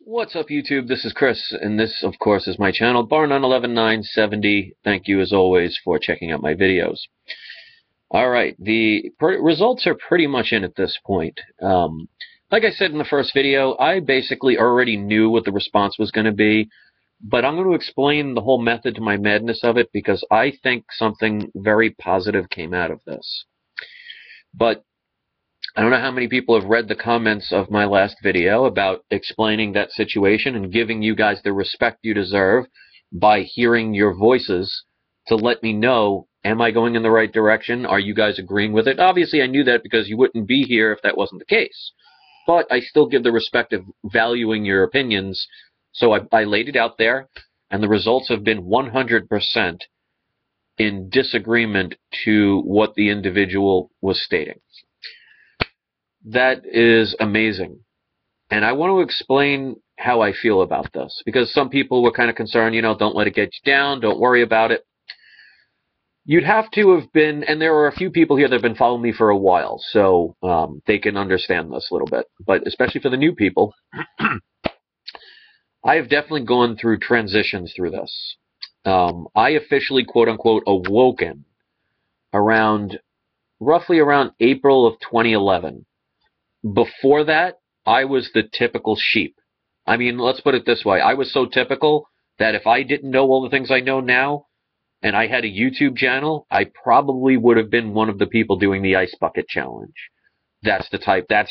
What's up, YouTube? This is Chris, and this, of course, is my channel, Bar911970. Thank you, as always, for checking out my videos. Alright, the results are pretty much in at this point. Like I said in the first video, I basically already knew what the response was going to be, but I'm going to explain the whole method to my madness of it, because I think something very positive came out of this. But I don't know how many people have read the comments of my last video about explaining that situation and giving you guys the respect you deserve by hearing your voices to let me know, am I going in the right direction? Are you guys agreeing with it? Obviously, I knew that because you wouldn't be here if that wasn't the case. But I still give the respect of valuing your opinions. So I laid it out there, and the results have been 100% in disagreement to what the individual was stating. That is amazing. And I want to explain how I feel about this, because some people were kind of concerned, don't let it get you down, don't worry about it. You'd have to have been, and there are a few people here that have been following me for a while, so they can understand this a little bit. But especially for the new people, I have definitely gone through transitions through this. I officially, quote-unquote, awoken roughly around April of 2011. Before that, I was the typical sheep. I mean, let's put it this way. I was so typical that if I didn't know all the things I know now, and I had a YouTube channel, I probably would have been one of the people doing the ice bucket challenge. That's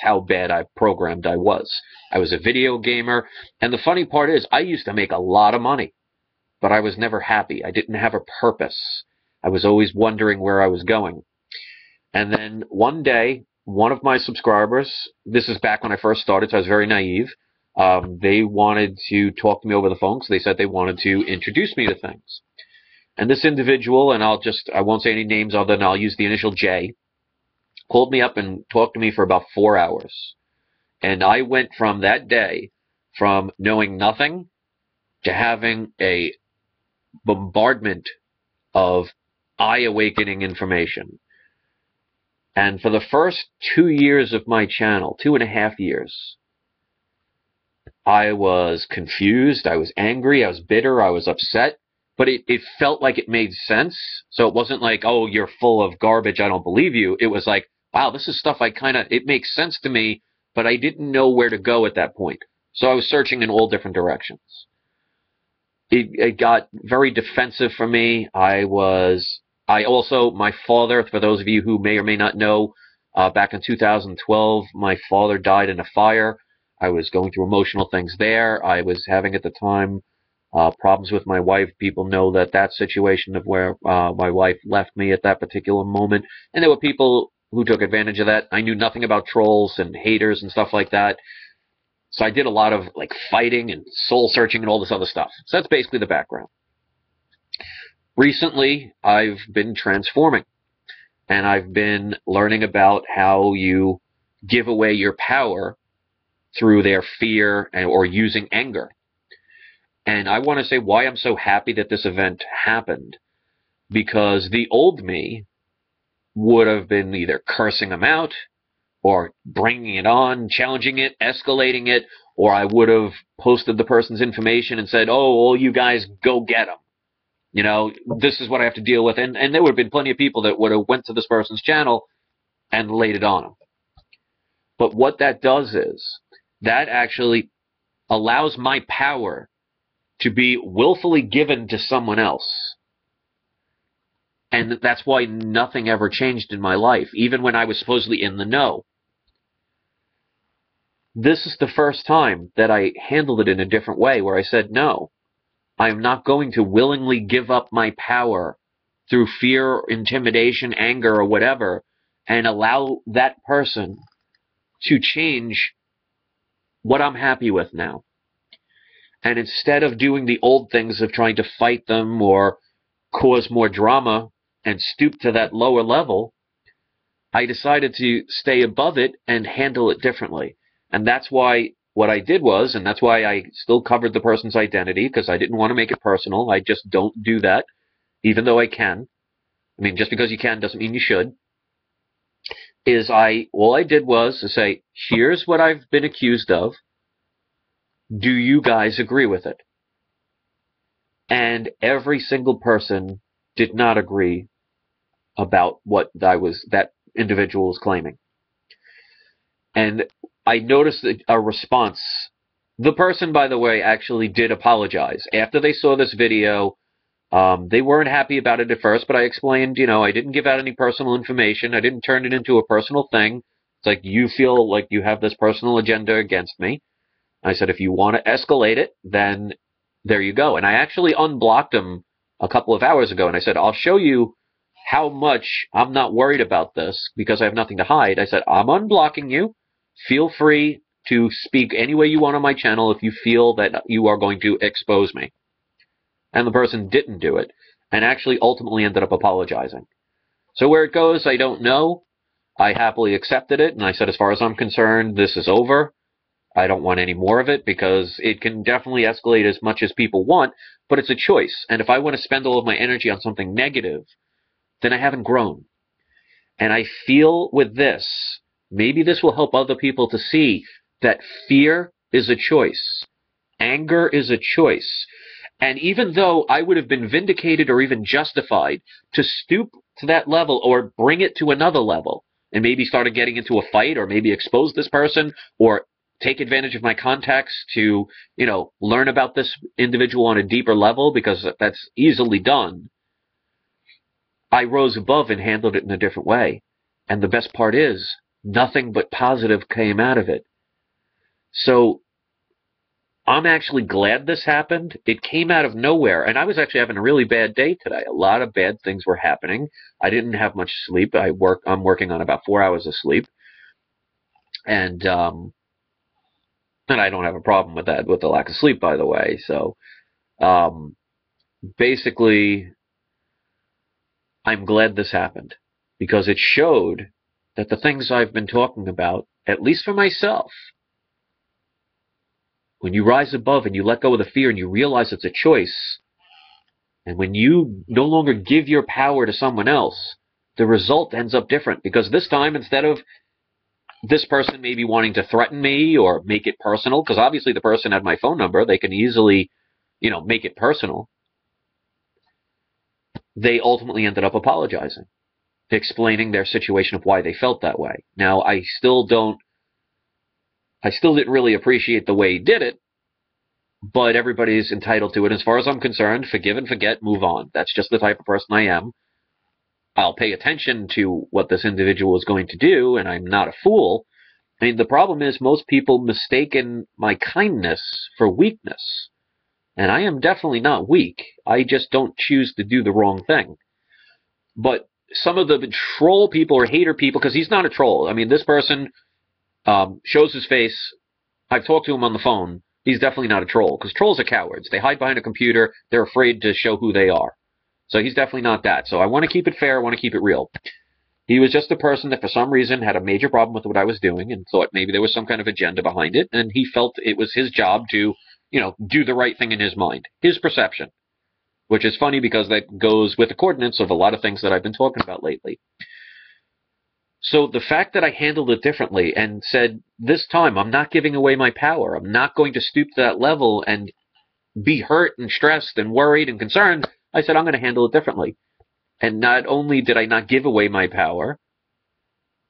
how bad programmed I was. I was a video gamer, and the funny part is, I used to make a lot of money, but I was never happy. I didn't have a purpose. I was always wondering where I was going. And then one day, one of my subscribers, this is back when I first started, so I was very naive, they wanted to talk to me over the phone, so they said they wanted to introduce me to things. And this individual, and I won't say any names other than I'll use the initial J, called me up and talked to me for about 4 hours. And I went from that day, from knowing nothing to having a bombardment of eye-awakening information. And for the first 2 years of my channel, 2.5 years, I was confused, I was angry, I was bitter, I was upset, but it felt like it made sense. So it wasn't like, oh, you're full of garbage, I don't believe you. It was like, wow, this is stuff it makes sense to me, but I didn't know where to go at that point. So I was searching in all different directions. It got very defensive for me. My father, for those of you who may or may not know, back in 2012, my father died in a fire. I was going through emotional things there. I was having, at the time, problems with my wife. People know that situation of where my wife left me at that particular moment. And there were people who took advantage of that. I knew nothing about trolls and haters and stuff like that. So I did a lot of fighting and soul searching and all this other stuff. So that's basically the background. Recently, I've been transforming, and I've been learning about how you give away your power through their fear or using anger. And I want to say why I'm so happy that this event happened, because the old me would have been either cursing them out or bringing it on, challenging it, escalating it, or I would have posted the person's information and said, oh, all you guys go get them. This is what I have to deal with. And there would have been plenty of people that would have went to this person's channel and laid it on them. But what that does is, that actually allows my power to be willfully given to someone else. And that's why nothing ever changed in my life, even when I was supposedly in the know. This is the first time that I handled it in a different way, where I said, no, I am not going to willingly give up my power through fear, intimidation, anger, or whatever, and allow that person to change what I'm happy with now. And instead of doing the old things of trying to fight them or cause more drama and stoop to that lower level, I decided to stay above it and handle it differently. And that's why what I did was, and that's why I still covered the person's identity, because I didn't want to make it personal. I just don't do that, even though I can. I mean, just because you can doesn't mean you should. All I did was to say, here's what I've been accused of. Do you guys agree with it? And every single person did not agree about what that individual was claiming. And I noticed a response. The person, by the way, actually did apologize. After they saw this video, they weren't happy about it at first, but I explained, I didn't give out any personal information. I didn't turn it into a personal thing. It's like, you feel like you have this personal agenda against me. I said, if you want to escalate it, then there you go. And I actually unblocked him a couple of hours ago, and I said, I'll show you how much I'm not worried about this because I have nothing to hide. I said, I'm unblocking you. Feel free to speak any way you want on my channel if you feel that you are going to expose me. And the person didn't do it, and actually ultimately ended up apologizing. So where it goes, I don't know. I happily accepted it, and I said, as far as I'm concerned, this is over. I don't want any more of it because it can definitely escalate as much as people want, but it's a choice. And if I want to spend all of my energy on something negative, then I haven't grown. And I feel with this, maybe this will help other people to see that fear is a choice. Anger is a choice. And even though I would have been vindicated or even justified to stoop to that level or bring it to another level and maybe started getting into a fight or maybe expose this person or take advantage of my contacts to, learn about this individual on a deeper level, because that's easily done. I rose above and handled it in a different way. And the best part is, nothing but positive came out of it. So I'm actually glad this happened. It came out of nowhere. And I was actually having a really bad day today. A lot of bad things were happening. I didn't have much sleep. I'm working on about 4 hours of sleep. And I don't have a problem with that, with the lack of sleep, by the way. So basically, I'm glad this happened because it showed that the things I've been talking about, at least for myself, when you rise above and you let go of the fear and you realize it's a choice, and when you no longer give your power to someone else, the result ends up different. Because this time, instead of this person maybe wanting to threaten me or make it personal, because obviously the person had my phone number, they can easily, make it personal. They ultimately ended up apologizing, explaining their situation of why they felt that way. Now, I still didn't really appreciate the way he did it, but everybody's entitled to it. As far as I'm concerned, forgive and forget, move on. That's just the type of person I am. I'll pay attention to what this individual is going to do, and I'm not a fool. I mean, the problem is most people mistaken my kindness for weakness. And I am definitely not weak. I just don't choose to do the wrong thing. But some of the troll people or hater people, because he's not a troll. I mean, this person shows his face. I've talked to him on the phone. He's definitely not a troll, because trolls are cowards. They hide behind a computer. They're afraid to show who they are. So he's definitely not that. So I want to keep it fair. I want to keep it real. He was just a person that for some reason had a major problem with what I was doing and thought maybe there was some kind of agenda behind it. And he felt it was his job to, do the right thing in his mind, his perception, which is funny because that goes with the coordinates of a lot of things that I've been talking about lately. So the fact that I handled it differently and said, this time I'm not giving away my power. I'm not going to stoop to that level and be hurt and stressed and worried and concerned. I said, I'm going to handle it differently. And not only did I not give away my power,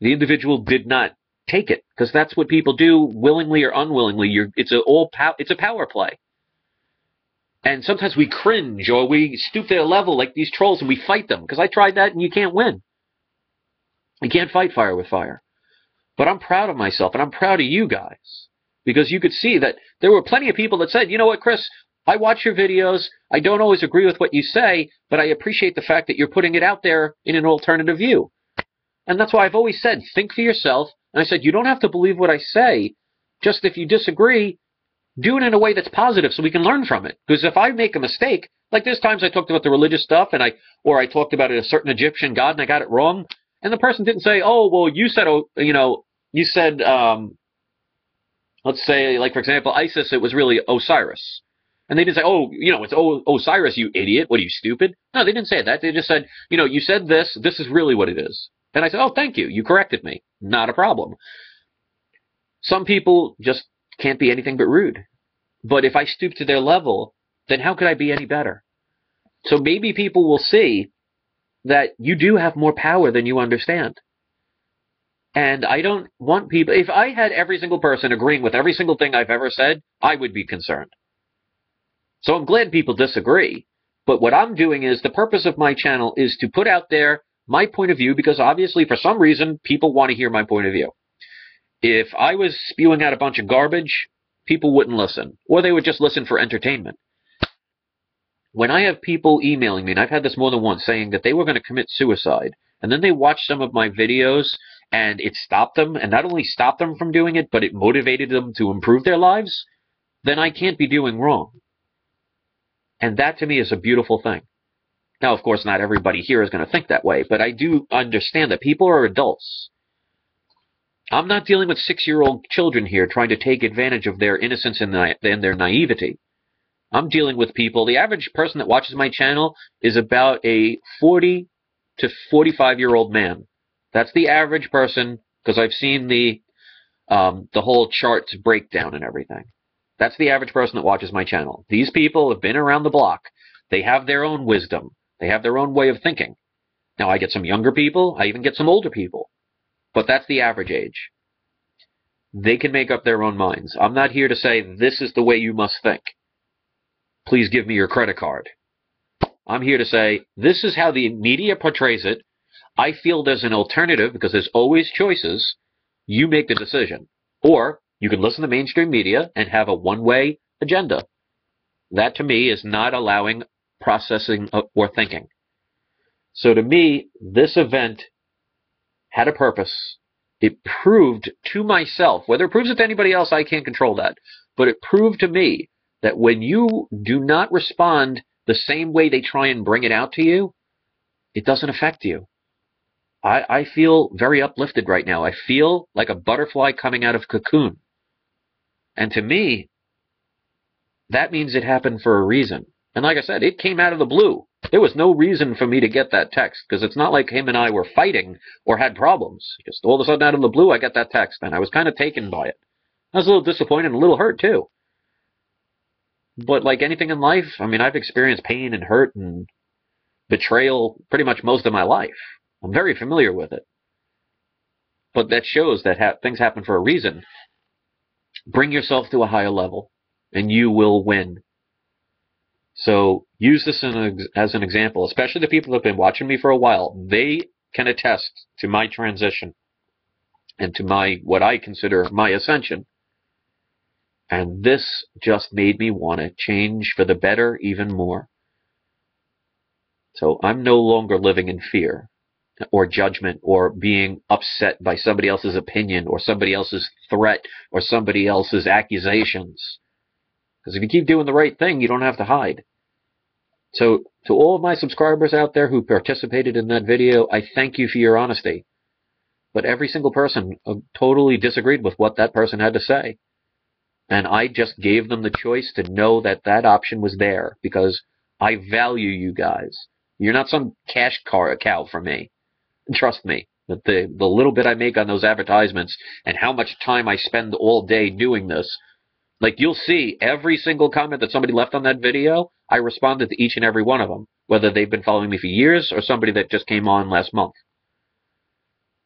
the individual did not take it, because that's what people do, willingly or unwillingly. It's a power play. And sometimes we cringe or we stoop to their level like these trolls and we fight them, because I tried that and you can't win. You can't fight fire with fire. But I'm proud of myself and I'm proud of you guys, because you could see that there were plenty of people that said, you know what, Chris, I watch your videos. I don't always agree with what you say, but I appreciate the fact that you're putting it out there in an alternative view. And that's why I've always said, think for yourself. And I said, you don't have to believe what I say. Just if you disagree, do it in a way that's positive so we can learn from it. Because if I make a mistake, like there's times I talked about the religious stuff and I talked about a certain Egyptian god and I got it wrong. And the person didn't say, oh, well, you said, let's say, like, for example, ISIS, it was really Osiris. And they didn't say, oh, it's Osiris, you idiot. What are you, stupid? No, they didn't say that. They just said, you said this. This is really what it is. And I said, oh, thank you. You corrected me. Not a problem. Some people just can't be anything but rude. But if I stoop to their level, then how could I be any better? So maybe people will see that you do have more power than you understand. And I don't want people, if I had every single person agreeing with every single thing I've ever said, I would be concerned. So I'm glad people disagree. But what I'm doing is, the purpose of my channel is to put out there my point of view, because obviously for some reason people want to hear my point of view. If I was spewing out a bunch of garbage, people wouldn't listen, or they would just listen for entertainment. When I have people emailing me, and I've had this more than once, saying that they were going to commit suicide, and then they watched some of my videos and it stopped them, and not only stopped them from doing it, but it motivated them to improve their lives, then I can't be doing wrong. And that to me is a beautiful thing. Now, of course, not everybody here is going to think that way, but I do understand that people are adults. I'm not dealing with 6-year-old children here trying to take advantage of their innocence and their naivety. I'm dealing with people. The average person that watches my channel is about a 40 to 45-year-old man. That's the average person, because I've seen the whole charts breakdown and everything. That's the average person that watches my channel. These people have been around the block. They have their own wisdom. They have their own way of thinking. Now, I get some younger people. I even get some older people. But that's the average age. They can make up their own minds. I'm not here to say, this is the way you must think. Please give me your credit card. I'm here to say, this is how the media portrays it. I feel there's an alternative, because there's always choices. You make the decision. Or you can listen to mainstream media and have a one-way agenda. That, to me, is not allowing processing or thinking. So to me, this event had a purpose. It proved to myself, whether it proves it to anybody else, I can't control that, but it proved to me that when you do not respond the same way they try and bring it out to you, it doesn't affect you. I feel very uplifted right now. I feel like a butterfly coming out of a cocoon. And to me, that means it happened for a reason. And like I said, it came out of the blue. There was no reason for me to get that text, because it's not like him and I were fighting or had problems. Just all of a sudden, out of the blue, I got that text, and I was kind of taken by it. I was a little disappointed and a little hurt, too. But like anything in life, I mean, I've experienced pain and hurt and betrayal pretty much most of my life. I'm very familiar with it. But that shows that things happen for a reason. Bring yourself to a higher level, and you will win. So use this as an example, especially the people that have been watching me for a while. They can attest to my transition and to what I consider my ascension. And this just made me want to change for the better even more. So I'm no longer living in fear or judgment or being upset by somebody else's opinion or somebody else's threat or somebody else's accusations. Because if you keep doing the right thing, you don't have to hide. So to all of my subscribers out there who participated in that video, I thank you for your honesty. But every single person totally disagreed with what that person had to say. And I just gave them the choice to know that that option was there, because I value you guys. You're not some cash cow for me. Trust me, that the little bit I make on those advertisements and how much time I spend all day doing this, like you'll see every single comment that somebody left on that video, I responded to each and every one of them, whether they've been following me for years or somebody that just came on last month.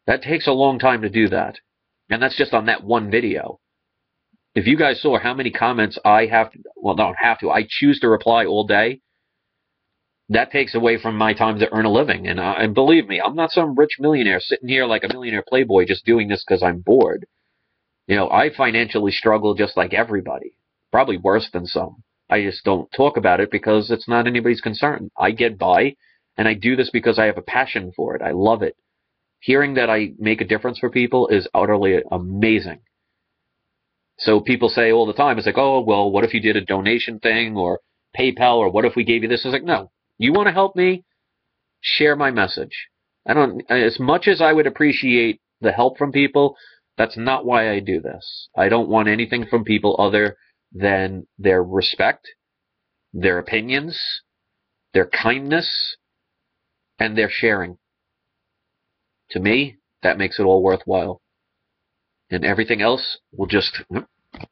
That takes a long time to do that. And that's just on that one video. If you guys saw how many comments I have to, well, don't have to, I choose to reply all day, that takes away from my time to earn a living. And believe me, I'm not some rich millionaire sitting here like a millionaire playboy just doing this because I'm bored. You know, I financially struggle just like everybody, probably worse than some. I just don't talk about it because it's not anybody's concern. I get by, and I do this because I have a passion for it. I love it. Hearing that I make a difference for people is utterly amazing. So people say all the time, it's like, oh, well, what if you did a donation thing or PayPal, or what if we gave you this? It's like, no, you want to help me? Share my message. As much as I would appreciate the help from people, that's not why I do this. I don't want anything from people other than their respect, their opinions, their kindness, and their sharing. To me, that makes it all worthwhile. And everything else will just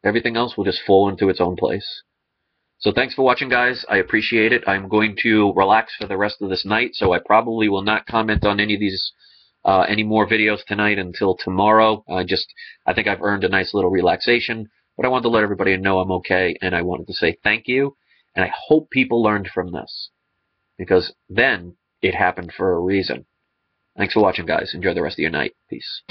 Everything else will just fall into its own place. So thanks for watching, guys. I appreciate it. I'm going to relax for the rest of this night, so I probably will not comment on any of these any more videos tonight until tomorrow. I think I've earned a nice little relaxation, but I wanted to let everybody know I'm okay, and I wanted to say thank you, and I hope people learned from this, because then it happened for a reason. Thanks for watching, guys. Enjoy the rest of your night. Peace.